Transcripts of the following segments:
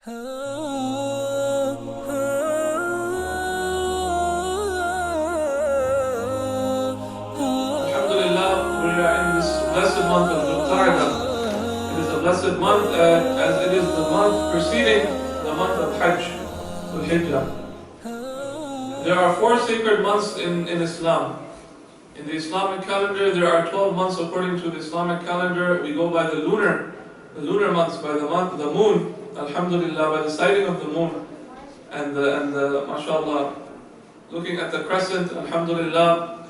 Alhamdulillah, we are in this blessed month of al-Baqarah. It is a blessed month as it is the month preceding the month of Hajj, al-Hijjah. There are 4 sacred months in Islam. In the Islamic calendar, there are 12 months according to the Islamic calendar. We go by the lunar months, by the moon, alhamdulillah, by the sighting of the moon. And mashallah, looking at the crescent, alhamdulillah.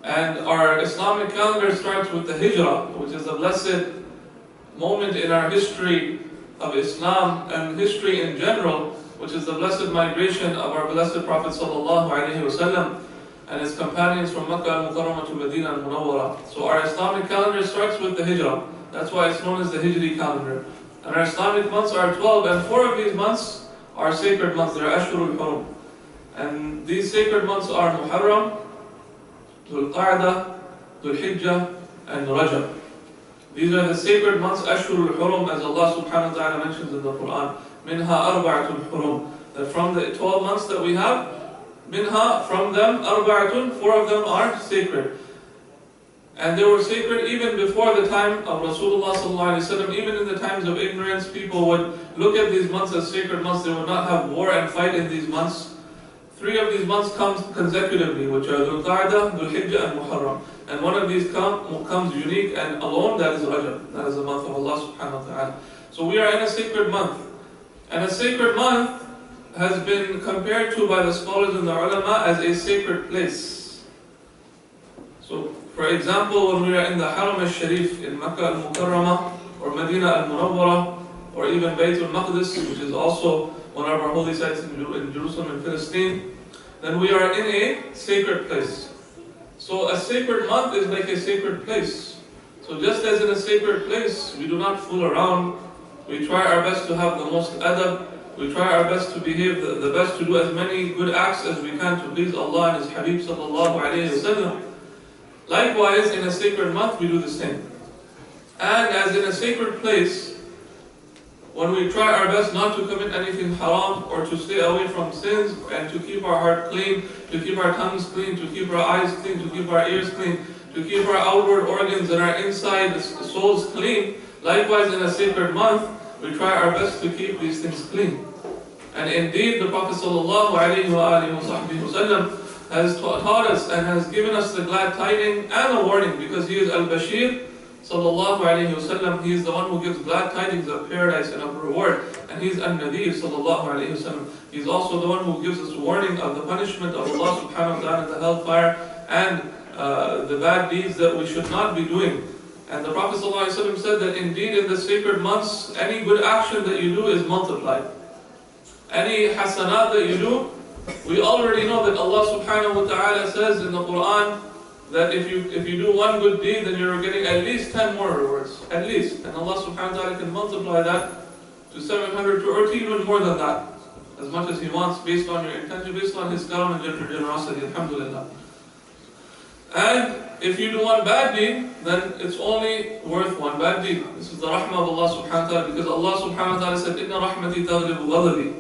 And our Islamic calendar starts with the Hijrah, which is a blessed moment in our history of Islam and history in general, which is the blessed migration of our blessed Prophet sallallahu alaihi wasallam and his companions from Makkah al-Mukarramah to Medina al-Munawwara. So our Islamic calendar starts with the Hijrah. That's why it's known as the Hijri calendar. And our Islamic months are 12, and 4 of these months are sacred months. They're al-Haram. And these sacred months are Muharram, Dhul-Qa'dah, Dhul-Hijjah, and Rajab. These are the sacred months, al-Haram, as Allah subhanahu wa ta'ala mentions in the Quran. Minha arba'atul hurum. That from the 12 months that we have, minha, from them, arba'atun, 4 of them are sacred. And they were sacred even before the time of Rasulullah sallallahu alaihi wasallam. Even in the times of ignorance, people would look at these months as sacred months. They would not have war and fight in these months. 3 of these months comes consecutively, which are Dhul-Qa'dah, Dhul-Hijjah, and Muharram. And one of these comes unique and alone, that is Rajab. That is the month of Allah subhanahu wa ta'ala. So we are in a sacred month. And a sacred month has been compared to by the scholars and the ulama as a sacred place. So, for example, when we are in the Haram al-Sharif in Makkah al-Mukarramah or Medina al-Munawwara or even Bayt al-Maqdis, which is also one of our holy sites in Jerusalem and Palestine, then we are in a sacred place. So a sacred month is like a sacred place. So just as in a sacred place, we do not fool around. We try our best to have the most adab. We try our best to behave the best, to do as many good acts as we can to please Allah and His Habib sallallahu alayhi wa sallam. Likewise, in a sacred month, we do the same. And as in a sacred place, when we try our best not to commit anything haram or to stay away from sins and to keep our heart clean, to keep our tongues clean, to keep our eyes clean, to keep our ears clean, to keep our outward organs and our inside the souls clean, likewise in a sacred month, we try our best to keep these things clean. And indeed, the Prophet ﷺ has taught us and has given us the glad tidings and a warning, because he is al-Bashir sallallahu alayhi wasallam. He is the one who gives glad tidings of paradise and of reward, and he is al-Nadir sallallahu alayhi wasallam. He is also the one who gives us warning of the punishment of Allah subhanahu wa ta'ala, the hellfire, and the bad deeds that we should not be doing. And the Prophet sallallahu alayhi wasallam said that indeed in the sacred months, any good action that you do is multiplied. Any hasanat that you do, we already know that Allah subhanahu wa ta'ala says in the Quran that if you do one good deed, then you're getting at least 10 more rewards. At least. And Allah subhanahu wa ta'ala can multiply that to 700 or even more than that, as much as He wants, based on your intention, based on His karam and generosity, alhamdulillah. And if you do one bad deed, then it's only worth one bad deed. This is the rahmah of Allah subhanahu wa ta'ala, because Allah subhanahu wa ta'ala said, Inna rahmati taghlibu ghadabi.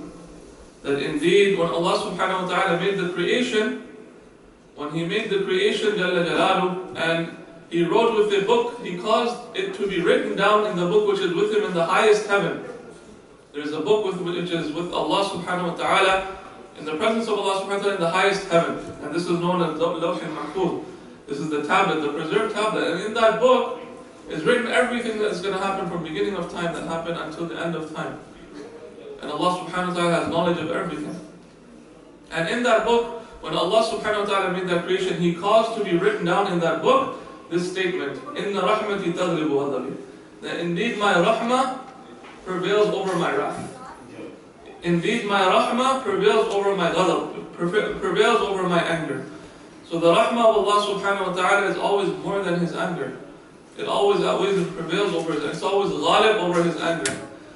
That indeed, when Allah subhanahu wa ta'ala made the creation, when He made the creation, Jalla Jalalu, and He wrote with a book, He caused it to be written down in the book which is with Him in the highest heaven. There's a book which is with Allah subhanahu wa ta'ala, in the presence of Allah subhanahu wa ta'ala in the highest heaven. And this is known as Lawh-al-Mahfuz. This is the tablet, the preserved tablet. And in that book is written everything that is going to happen from beginning of time that happened until the end of time. And Allah subhanahu wa ta'ala has knowledge of everything. And in that book, when Allah subhanahu wa ta'ala made that creation, He caused to be written down in that book this statement, Inna rahmati taghlibu ghadabi. That indeed my rahmah prevails over my wrath. Indeed my rahmah prevails over my ghadab, prevails over my anger. So the rahmah of Allah subhanahu wa ta'ala is always more than His anger. It always outweighs and prevails over His anger. It's always ghalib over His anger.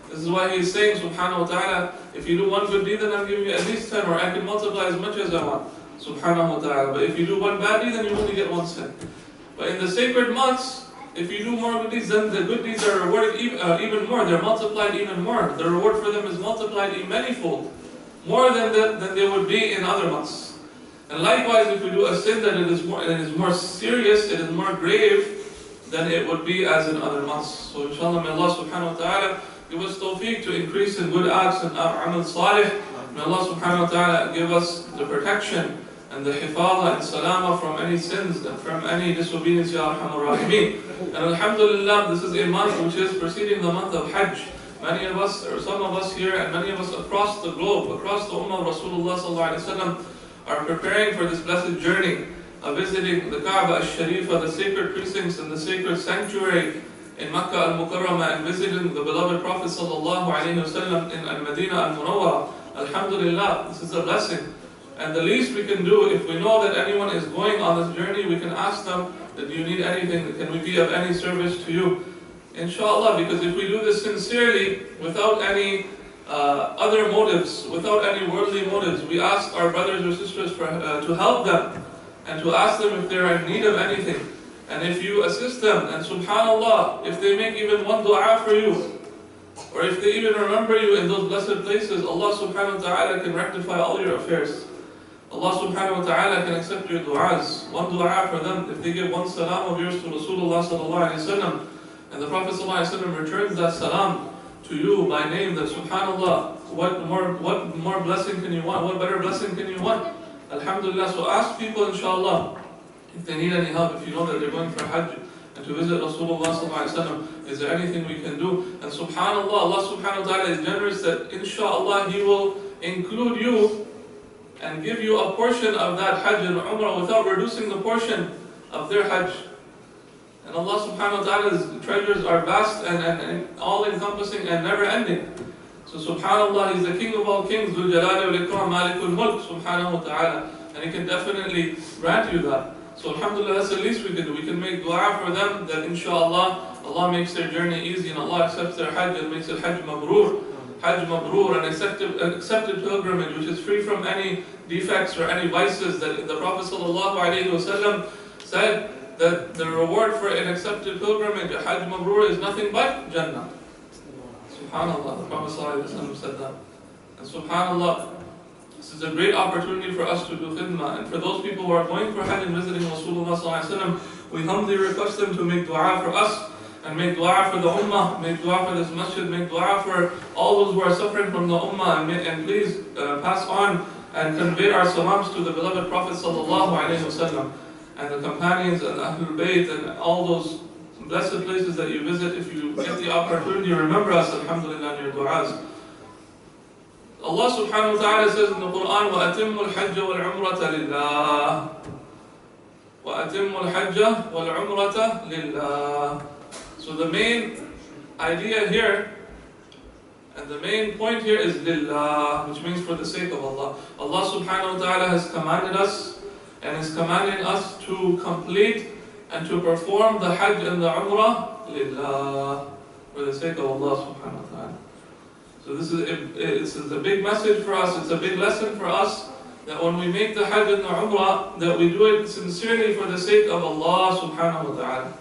This is why He is saying subhanahu wa ta'ala, if you do one good deed, then I'm giving you at least 10, or I can multiply as much as I want. Subhanahu wa ta'ala. But if you do one bad deed, then you only get one sin. But in the sacred months, If you do more good deeds, then the good deeds are rewarded even more. They're multiplied even more. The reward for them is multiplied in manifold, more than they would be in other months. And likewise, if we do a sin that it is more serious, it is more grave, than it would be as in other months. So inshallah, may Allah subhanahu wa ta'ala give us tawfiq to increase in good acts and amal salih. May Allah subhanahu wa ta'ala give us the protection and the hifadha and salama from any sins and from any disobedience, Ya Arhamar Rahimeen. And alhamdulillah, this is a month which is preceding the month of Hajj. Many of us, or some of us here, and many of us across the globe, across the Ummah of Rasulullah sallallahu alaihi wasallam, are preparing for this blessed journey of visiting the Kaaba al-Sharifah, the sacred precincts and the sacred sanctuary in Makkah al-Mukarramah, and visiting the beloved Prophet sallallahu alaihi wasallam in al-Madinah al-Munawwar. Alhamdulillah, this is a blessing. And the least we can do, if we know that anyone is going on this journey, we can ask them, that do you need anything? Can we be of any service to you? Inshallah, because if we do this sincerely, without any other motives, without any worldly motives, we ask our brothers or sisters to help them, and to ask them if they are in need of anything. And if you assist them, and subhanallah, if they make even one dua for you, or if they even remember you in those blessed places, Allah subhanahu wa ta'ala can rectify all your affairs. Allah subhanahu wa ta'ala can accept your du'as. One du'a for them, if they give one salam of yours to Rasulullah sallallahu alayhi wa sallam, and the Prophet sallallahu alayhi wa sallam returns that salam to you by name, that subhanallah, what more blessing can you want? What better blessing can you want? Alhamdulillah. So ask people, inshallah, if they need any help, if you know that they're going for Hajj and to visit Rasulullah sallallahu alayhi wa sallam, is there anything we can do? And subhanallah, Allah subhanahu wa ta'ala is generous that inshallah He will include you and give you a portion of that Hajj and Umrah without reducing the portion of their Hajj. And Allah subhanahu wa ta'ala's treasures are vast and all-encompassing and never-ending. So subhanallah, He's the King of all kings, Dhul Jalali wal Ikram, Malikul Mulk, subhanahu wa ta'ala. And He can definitely grant you that. So alhamdulillah, that's the least we can do. We can make dua for them that inshallah, Allah makes their journey easy and Allah accepts their Hajj and makes it Hajj Mabrur. Hajj Mabrur, an accepted pilgrimage which is free from any defects or any vices. That the Prophet ﷺ said that the reward for an accepted pilgrimage, a Hajj Mabrur, is nothing but Jannah. SubhanAllah, the Prophet ﷺ said that. And SubhanAllah, this is a great opportunity for us to do khidmah. And for those people who are going for Hajj and visiting Rasulullah ﷺ, we humbly request them to make dua for us, and make dua for the ummah, make dua for this masjid, make dua for all those who are suffering from the ummah, and please pass on and convey our salams to the beloved Prophet sallallahu alaihi wasallam and the companions and Ahlul Bayt and all those blessed places that you visit. If you get the opportunity, remember us, alhamdulillah, in your du'as. Allah subhanahu wa ta'ala says in the Quran, وَأَتِمُّ الْحَجَّ وَالْعُمْرَةَ لِلَّهِ وَأَتِمُّ الْحَجَّ وَالْعُمْرَةَ لِلَّهِ. So the main idea here, and the main point here is lillah, which means for the sake of Allah. Allah subhanahu wa ta'ala has commanded us, and is commanding us to complete and to perform the Hajj and the Umrah lillah, for the sake of Allah subhanahu wa ta'ala. So this is a big message for us, it's a big lesson for us, that when we make the Hajj and the Umrah, that we do it sincerely for the sake of Allah subhanahu wa ta'ala.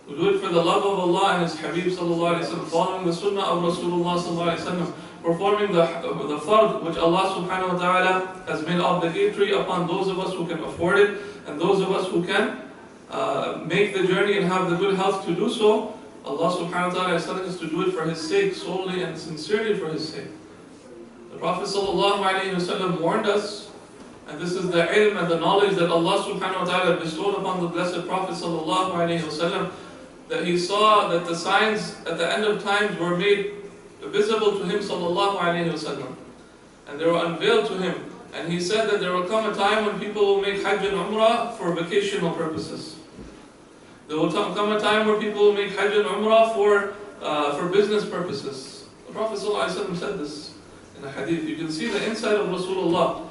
We do it for the love of Allah and His Habib sallallahu alayhi wa sallam, following the sunnah of Rasulullah sallallahu alayhi wa sallam, performing the fard which Allah subhanahu wa ta'ala has made obligatory upon those of us who can afford it, and those of us who can make the journey and have the good health to do so. Allah subhanahu wa ta'ala is telling us to do it for His sake, solely and sincerely for His sake. The Prophet sallallahu alayhi wa sallam warned us, and this is the ilm and the knowledge that Allah subhanahu wa ta'ala bestowed upon the blessed Prophet sallallahu alayhi wa sallam, that he saw that the signs at the end of times were made visible to him sallallahu alayhi wa sallam, and they were unveiled to him. And he said that there will come a time when people will make Hajj and Umrah for vocational purposes. There will come a time where people will make Hajj and Umrah for business purposes. The Prophet sallallahu alayhi wa sallam said this in a hadith. You can see the inside of Rasulullah.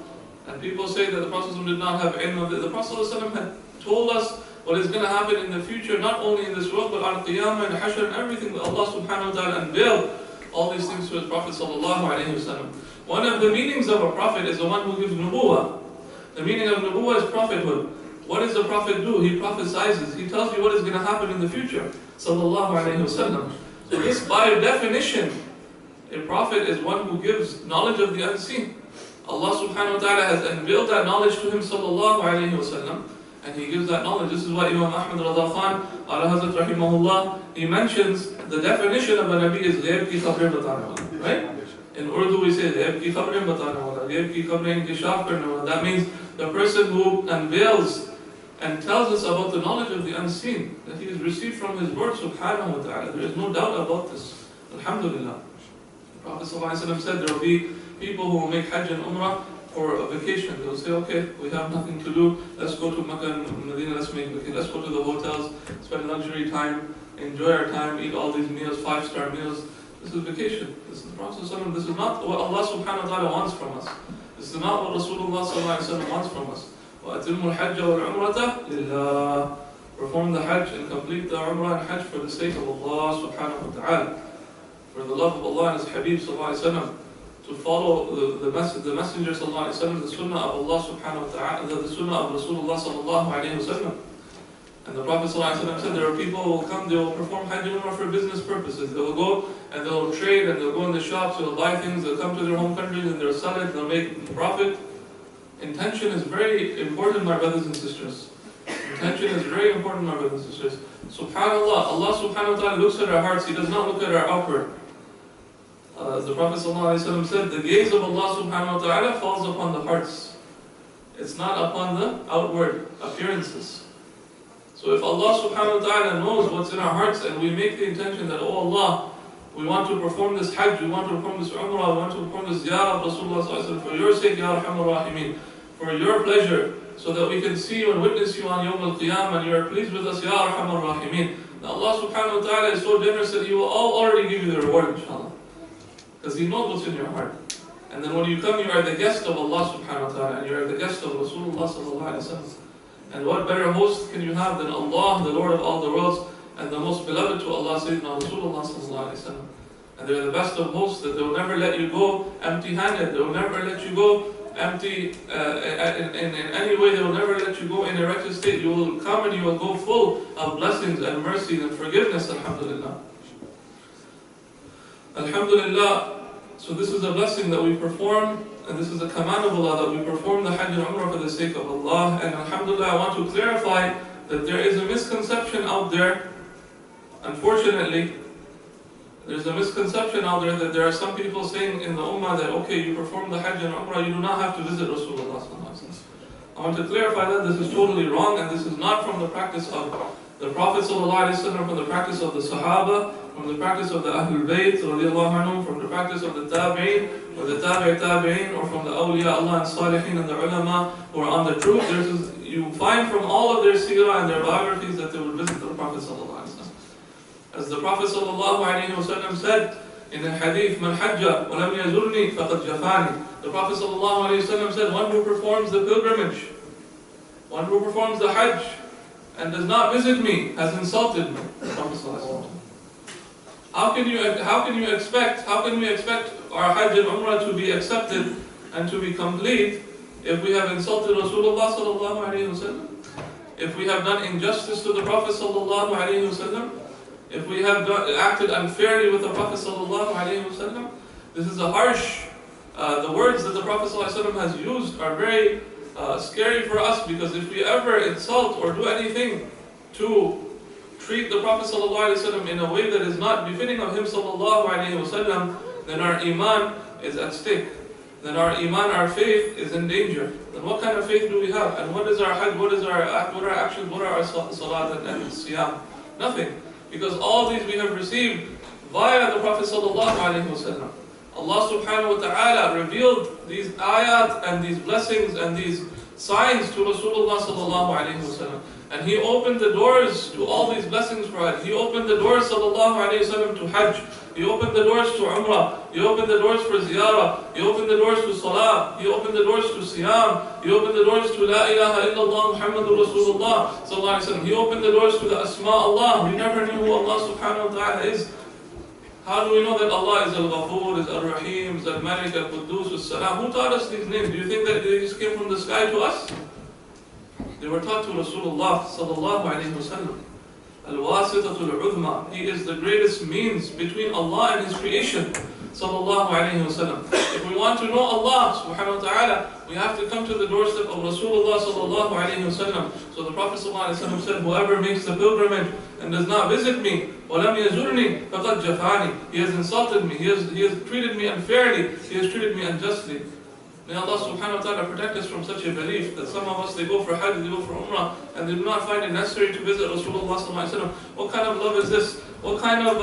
And people say that the Prophet did not have ilm of it. The Prophet ﷺ had told us what is going to happen in the future, not only in this world, but on Qiyamah and Hashr and everything. That Allah subhanahu wa ta'ala unveiled all these things to His Prophet ﷺ. One of the meanings of a prophet is the one who gives nubuwah. The meaning of nubuwah is prophethood. what does the Prophet do? He prophesizes. He tells you what is going to happen in the future. Sallallahu alayhi wasallam. So this, by definition, a Prophet is one who gives knowledge of the unseen. Allah subhanahu wa ta'ala has unveiled that knowledge to him, sallallahu alayhi wasallam, and he gives that knowledge. This is why Imam Ahmad Rada Khan, ala Hazrat rahimahullah, he mentions the definition of a Nabi is ghaib ki khabrein batane wala, right? In Urdu we say ghaib ki khabrein batane wala, ghaib ki khabrein inkishaf karne wala. That means the person who unveils and tells us about the knowledge of the unseen, that he has received from his Lord subhanahu wa ta'ala. There is no doubt about this. Alhamdulillah. The Prophet ﷺ said there will be people who will make Hajj and Umrah for a vacation. They will say, okay, we have nothing to do, let's go to Makkah and Medina, let's go to the hotels, spend luxury time, enjoy our time, eat all these meals, 5-star meals. This is vacation. This is the Prophet ﷺ. This is not what Allah subhanahu wa ta'ala wants from us. This is not what Rasulullah ﷺ wants from us. وَأَتِمُّ الْحَجَّ وَالْعُمْرَةَ لِلَّهِ. Perform the Hajj and complete the Umrah and Hajj for the sake of Allah subhanahu wa ta'ala. For the love of Allah and His Habib sallallahu alayhi wa sallam. To follow the Messenger sallallahu alayhi wa sallam, the Sunnah of Allah subhanahu wa ta'ala, the Sunnah of Rasulullah sallallahu alayhi wa sallam. And the Prophet sallallahu alayhi wa sallam said there are people who will come, they will perform Hajj and Umrah for business purposes. They will go and they will trade and they'll go in the shops, they'll buy things, they'll come to their home countries and they'll sell it, they'll make profit. Intention is very important, my brothers and sisters. Intention is very important, my brothers and sisters. SubhanAllah, Allah subhanahu wa ta'ala looks at our hearts, He does not look at our outward. The Prophet ﷺ said, the gaze of Allah subhanahu wa ta'ala falls upon the hearts. It's not upon the outward appearances. So if Allah subhanahu wa ta'ala knows what's in our hearts and we make the intention that, oh Allah, we want to perform this Hajj, we want to perform this Umrah, we want to perform this Ziyarah of Rasulullah ﷺ for your sake, Ya Arhamar Rahimeen, for your pleasure, so that we can see you and witness you on Yawm al-Qiyamah and you are pleased with us, Ya Arhamar Rahimeen. Now Allah subhanahu wa ta'ala is so generous that He will already give you the reward, inshallah. Because He knows what's in your heart. And then when you come, you are the guest of Allah subhanahu wa ta'ala and you are the guest of Rasulullah sallallahu alayhi wa sallam. And what better host can you have than Allah, the Lord of all the worlds, and the most beloved to Allah, Sayyidina Rasulullah sallallahu alayhi wa sallam. And they're the best of hosts, that they will never let you go empty-handed. They will never let you go empty in any way. They will never let you go in a wretched state. You will come and you will go full of blessings and mercies and forgiveness, alhamdulillah. Alhamdulillah. So this is a blessing that we perform, and this is a command of Allah that we perform the Hajj and Umrah for the sake of Allah. And alhamdulillah, I want to clarify that there is a misconception out there. Unfortunately, there's a misconception out there that there are some people saying in the Ummah that, okay, you perform the Hajj and Umrah, you do not have to visit Rasulullah sallallahu alaihi wasallam. I want to clarify that this is totally wrong, and this is not from the practice of the Prophet sallallahu alaihi wasallam, from the practice of the Sahaba, from the practice of the Ahlul Bayt radiallahu anhum, from the practice of the Tabi'in, or the Tabi'in, or from the Awliya Allah and Salihin and the Ulama who are on the truth. You find from all of their seerah and their biographies that they would visit the Prophet sallallahu alaihi wasallam. As the Prophet ﷺ said in a hadith, "Man hajja wa lam yazurni faqad jafani." The Prophet ﷺ said, one who performs the pilgrimage, one who performs the Hajj and does not visit me has insulted me. The Prophet ﷺ. How can we expect our Hajj and Umrah to be accepted and to be complete if we have insulted Rasulullah sallallahu alaihi wasallam? If we have done injustice to the Prophet sallallahu alaihi wasallam? If we have acted unfairly with the Prophet sallallahu alaihi wasallam? This is a harsh. The words that the Prophet sallallahu alaihi wasallam has used are very scary for us, because if we ever insult or do anything to treat the Prophet ﷺ in a way that is not befitting of him ﷺ, then our iman is at stake. Then our iman, our faith is in danger. Then what kind of faith do we have? And what is our hajj? What are our actions? What are our salat and siyam? Nothing. Because all these we have received via the Prophet ﷺ. Allah subhanahu wa ta'ala revealed these ayat and these blessings and these signs to Rasulullah ﷺ. And He opened the doors to all these blessings for us. He opened the doors sallallahu alayhi wasallam to Hajj. He opened the doors to Umrah. He opened the doors for Ziyarah. He opened the doors to Salah. He opened the doors to Siyam. He opened the doors to La ilaha illallah Muhammadur Rasulullah sallallahu alayhi wasallam. He opened the doors to the Asma Allah. We never knew who Allah subhanahu wa ta'ala is. How do we know that Allah is Al-Ghafur, is Al-Rahim, is Al-Malik, Al-Quddus, Al-Salam? Who taught us these names? Do you think that they just came from the sky to us? They were taught to Rasulullah sallallahu alayhi wa sallam. Al-wasitatul udhma. He is the greatest means between Allah and His creation. Sallallahu alayhi wa sallam. If we want to know Allah subhanahu wa ta'ala, we have to come to the doorstep of Rasulullah sallallahu alayhi wa sallam. So the Prophet sallallahu alayhi wa sallam said, whoever makes the pilgrimage and does not visit me, وَلَمْ يَزُرْنِي فَقَدْ جَفَانِي. He has insulted me, he has treated me unfairly, he has treated me unjustly. May Allah subhanahu wa ta'ala protect us from such a belief that some of us, they go for Hajj, they go for Umrah, and they do not find it necessary to visit Rasulullah sallallahu alayhi wa sallam. What kind of love is this? What kind of,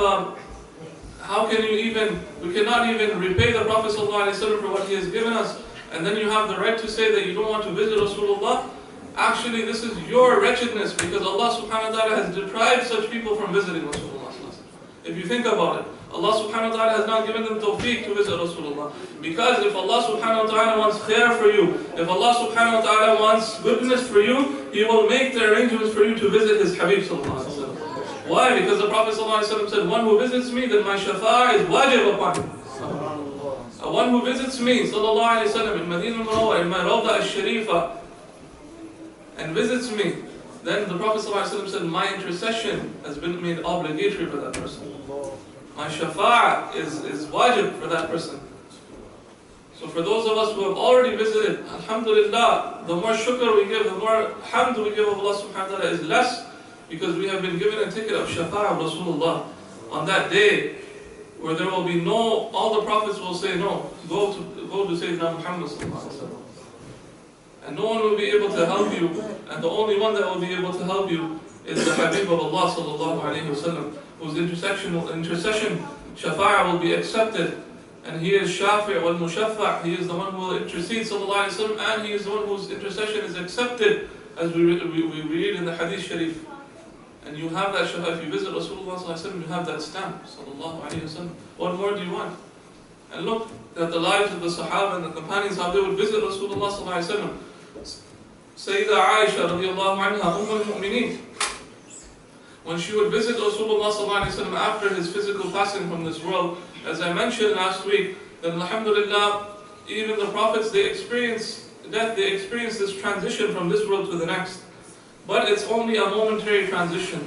how can you even, we cannot even repay the Prophet sallallahu alayhi wa sallam for what he has given us, and then you have the right to say that you don't want to visit Rasulullah? Actually, this is your wretchedness, because Allah subhanahu wa ta'ala has deprived such people from visiting Rasulullah sallallahu alayhi wa sallam. If you think about it, Allah subhanahu wa ta'ala has not given them tawfiq to visit Rasulullah. Because if Allah subhanahu wa ta'ala wants khair for you, if Allah subhanahu wa ta'ala wants goodness for you, He will make the arrangements for you to visit His Habib sallallahu alayhi wa sallam. Why? Because the Prophet sallallahu alayhi wa sallam said, one who visits me, then my shafa'a is wajib upon him. One who visits me, sallallahu alayhi wa sallam, in Medina al-Munawwar, in my Rawda al-Sharifa, and visits me, then the Prophet sallallahu alayhi wa sallam said, my intercession has been made obligatory for that person. My shafa'a is wajib for that person. So for those of us who have already visited, alhamdulillah, the more shukr we give, the more hamd we give of Allah subhanahu wa ta'ala is less, because we have been given a ticket of shafa'a of Rasulullah. On that day, where there will be no, all the prophets will say no, go to Sayyidina Muhammad sallallahu alaihi wasallam. And no one will be able to help you, and the only one that will be able to help you is the Habib of Allah sallallahu alaihi wasallam, whose intercession, shafa'a will be accepted, and he is shafi' wal mushaffa', he is the one who will intercede sallallahu alaihi wasallam, and he is the one whose intercession is accepted, as we read in the hadith sharif. And you have that shafa'a, if you visit Rasulullah sallallahu alaihi wasallam, you have that stamp sallallahu alaihi wasallam. What more do you want? And look at the lives of the Sahaba and the companions, how they would visit Rasulullah sallallahu alaihi wasallam. Sayyida Aisha radiallahu anha, al-Mu'mineen, when she would visit Rasulullah sallallahu alaihi wasallam after his physical passing from this world, as I mentioned last week, then alhamdulillah, even the prophets, they experience death, they experience this transition from this world to the next. But it's only a momentary transition.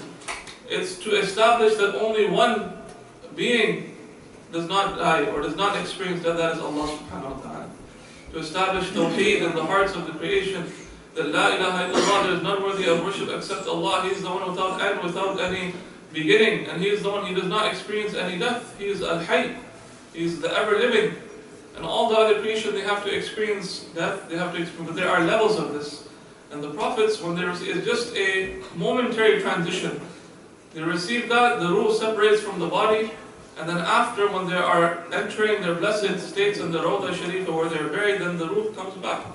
It's to establish that only one being does not die or does not experience death, that is Allah subhanahu wa ta'ala. To establish tawheed in the hearts of the creation, that la ilaha illallah, there is none worthy of worship except Allah. He is the one without end, without any beginning, and He is the one, He does not experience any death. He is al-hayy, He is the ever-living. And all the other creation, they have to experience death, they have to experience, but there are levels of this. And the prophets, when there is just a momentary transition, they receive that, the ruh separates from the body, and then after, when they are entering their blessed states in the Rawda Sharifa where they are buried, then the ruh comes back.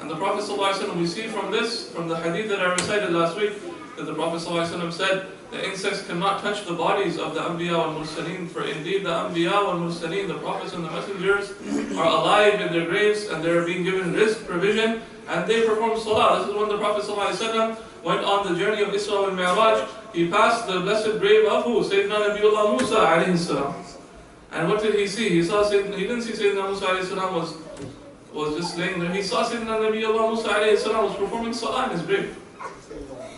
And the Prophet ﷺ, we see from this, from the hadith that I recited last week, that the Prophet ﷺ said, the insects cannot touch the bodies of the Anbiya and Mursaleen, for indeed the Anbiya and Mursaleen, the prophets and the messengers, are alive in their graves, and they are being given rizq, provision, and they perform salah. This is when the Prophet ﷺ went on the journey of Isra and Mi'raj. He passed the blessed grave of who? Sayyidina Nabiullah Musa alayhi salam. And what did he see? He didn't see Sayyidina Musa alayhi salam was just laying there. He saw Sayyidina Nabiullah Musa alayhi salam was performing salah in his grave.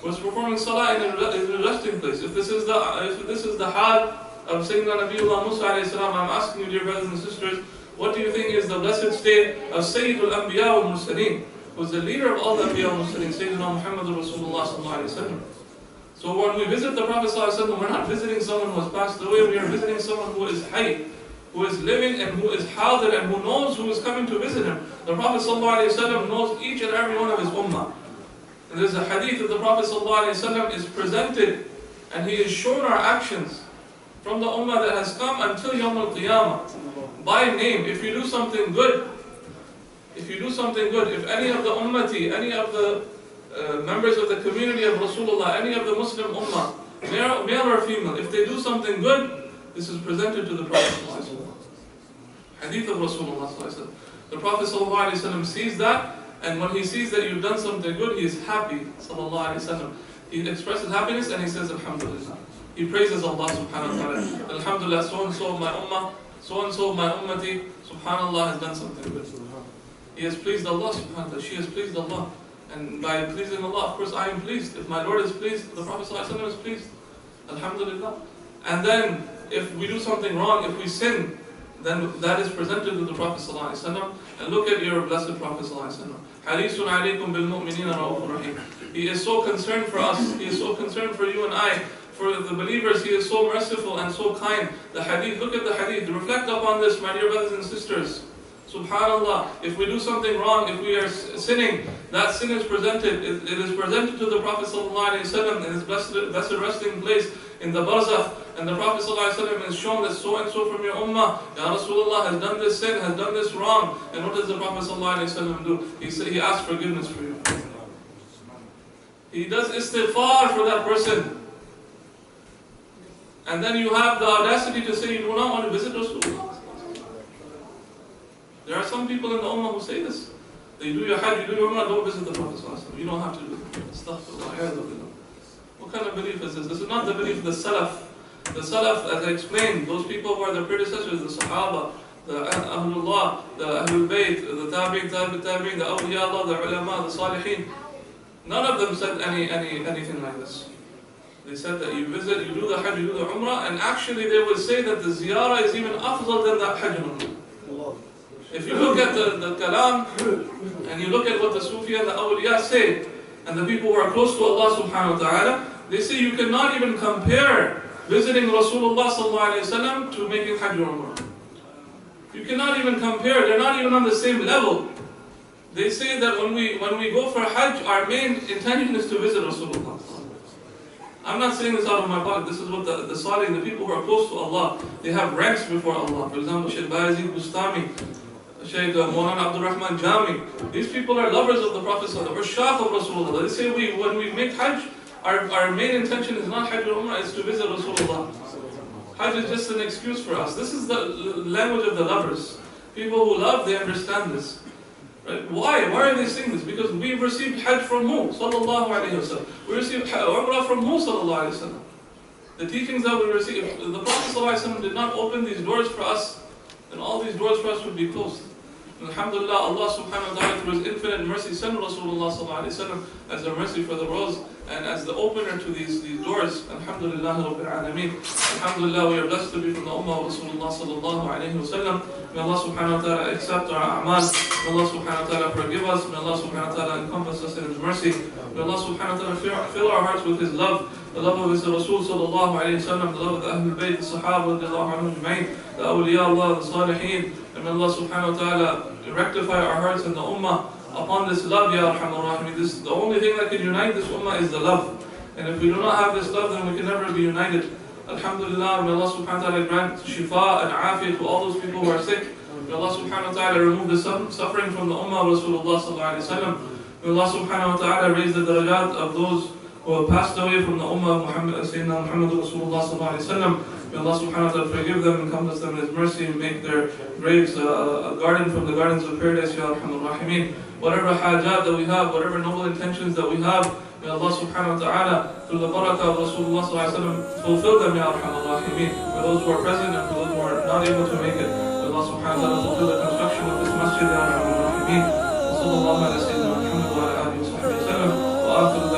Was performing salah in a resting place. If this is the hal of Sayyidina Nabiullah Musa alayhi salam, I'm asking you, dear brothers and sisters, what do you think is the blessed state of Sayyidul Anbiya wal Mursaleen, who is the leader of all the Anbiya wal Mursaleen, Sayyidina Muhammadur Rasulullah sallallahu alayhi wa sallam? So when we visit the Prophet sallallahu alayhi wa sallam, we're not visiting someone who has passed away, we are visiting someone who is hayy, who is living and who is hadir and who knows who is coming to visit him. The Prophet ﷺ knows each and every one of his ummah. And there's a hadith that the Prophet ﷺ is presented and he is shown our actions from the ummah that has come until Yawm al-Qiyamah by name. If you do something good, if any of the ummati, any of the members of the community of Rasulullah, any of the Muslim ummah, male or female, if they do something good, this is presented to the Prophet ﷺ. Hadith of Rasulullah ﷺ. The Prophet ﷺ sees that, and when he sees that you've done something good, he is happy ﷺ. He expresses happiness and he says Alhamdulillah. He praises Allah subhanahu wa ta'ala. Alhamdulillah, so and so of my ummah, so and so of my ummati, subhanallah, has done something good. He has pleased Allah subhanahu wa ta'ala. She has pleased Allah. And by pleasing Allah, of course, I am pleased. If my Lord is pleased, the Prophet ﷺ is pleased. Alhamdulillah. And then, if we do something wrong, if we sin, then that is presented to the Prophet ﷺ. And look at your blessed Prophet ﷺ. Harisun alaykum bil mu'minina ra'ufur rahim. He is so concerned for us. He is so concerned for you and I. For the believers, He is so merciful and so kind. The hadith, look at the hadith. Reflect upon this, my dear brothers and sisters. Subhanallah, if we do something wrong, if we are sinning, that sin is presented. It is presented to the Prophet ﷺ in his blessed resting place in the barzakh. And the Prophet ﷺ is shown that so and so from your ummah, Ya Rasulullah, has done this sin, has done this wrong. And what does the Prophet ﷺ do? He asks forgiveness for you. He does istighfar for that person. And then you have the audacity to say you do not want to visit Rasulullah. There are some people in the ummah who say this. They do your hajj, you do your umrah, don't visit the Prophet ﷺ. You don't have to do it. Astaghfirullah. What kind of belief is this? This is not the belief of the Salaf. The Salaf, as I explained, those people who are the predecessors, the Sahaba, the Ahlullah, the Ahlul Bayt, the Tabi'in, the Awliya Allah, the Ulama, the Salihin. None of them said anything like this. They said that you visit, you do the hajj, you do the umrah, and actually they would say that the ziyarah is even afdal than the hajj and umrah. If you look at the kalam, and you look at what the Sufi and the awliya say, and the people who are close to Allah subhanahu wa ta'ala, they say you cannot even compare visiting Rasulullah sallallahu alayhi wa sallam to making hajj or umrah. You cannot even compare, they're not even on the same level. They say that when we go for hajj, our main intention is to visit Rasulullah. I'm not saying this out of my pocket, this is what the Salih, the people who are close to Allah, they have ranks before Allah. For example, Shaykh Bayazid Bustami, Shaykh Maulana Abdul Rahman Jami. These people are lovers of the Prophet ﷺ, Ushaq of Rasulullah. They say when we make hajj, our main intention is not hajj or umrah, it's to visit Rasulullah. Hajj is just an excuse for us. This is the language of the lovers. People who love, they understand this. Right? Why? Why are they saying this? Because we received hajj from who? Sallallahu alayhi wa sallam. We received umrah from who? Sallallahu alayhi wa sallam. The teachings that we received, if the Prophet sallallahu alayhi wa sallam did not open these doors for us, then all these doors for us would be closed. And alhamdulillah, Allah subhanahu wa ta'ala, through His infinite mercy, sent Rasulullah sallallahu alayhi wa sallam as a mercy for the worlds and as the opener to these doors. Alhamdulillah Rabbil Alameen. Alhamdulillah, we are blessed to be from the ummah of Rasulullah sallallahu alayhi wa sallam. May Allah subhanahu wa ta'ala accept our a'mal. May Allah subhanahu wa ta'ala forgive us. May Allah subhanahu wa ta'ala encompass us in His mercy. May Allah subhanahu wa ta'ala fill our hearts with His love. The love of His Rasul sallallahu alayhi wa sallam. The love of the Ahlul Bayt, the Sahaba, the awliya Allah, the Salihin. And may Allah subhanahu wa ta'ala rectify our hearts and the ummah upon this love, Ya Arhamar Rahimin. The only thing that can unite this ummah is the love. And if we do not have this love, then we can never be united. Alhamdulillah, may Allah subhanahu wa ta'ala grant shifa and afiyah to all those people who are sick. May Allah subhanahu wa ta'ala remove the suffering from the ummah of Rasulullah sallallahu alayhi wa sallam. May Allah subhanahu wa ta'ala raise the darajat of those who have passed away from the ummah of Sayyidina Muhammad Rasulullah sallallahu alayhi wa sallam. May Allah subhanahu wa ta'ala forgive them, encompass them in His mercy, and make their graves a garden from the gardens of paradise, Ya Arhamar Rahimin. Whatever hajat that we have, whatever noble intentions that we have, may Allah subhanahu wa ta'ala, through the barakah of Rasulullah sallallahu alayhi wa sallam, fulfill them, Ya Arhamar Rahimin. For those who are present and for those who are not able to make it, may Allah subhanahu wa ta'ala fulfill the construction of this masjid, Ya Arhamar Rahimin. Wa sallallahu ala sayyidina Muhammad wa ala alihi wa sahbihi wa sallam. Wa akhiru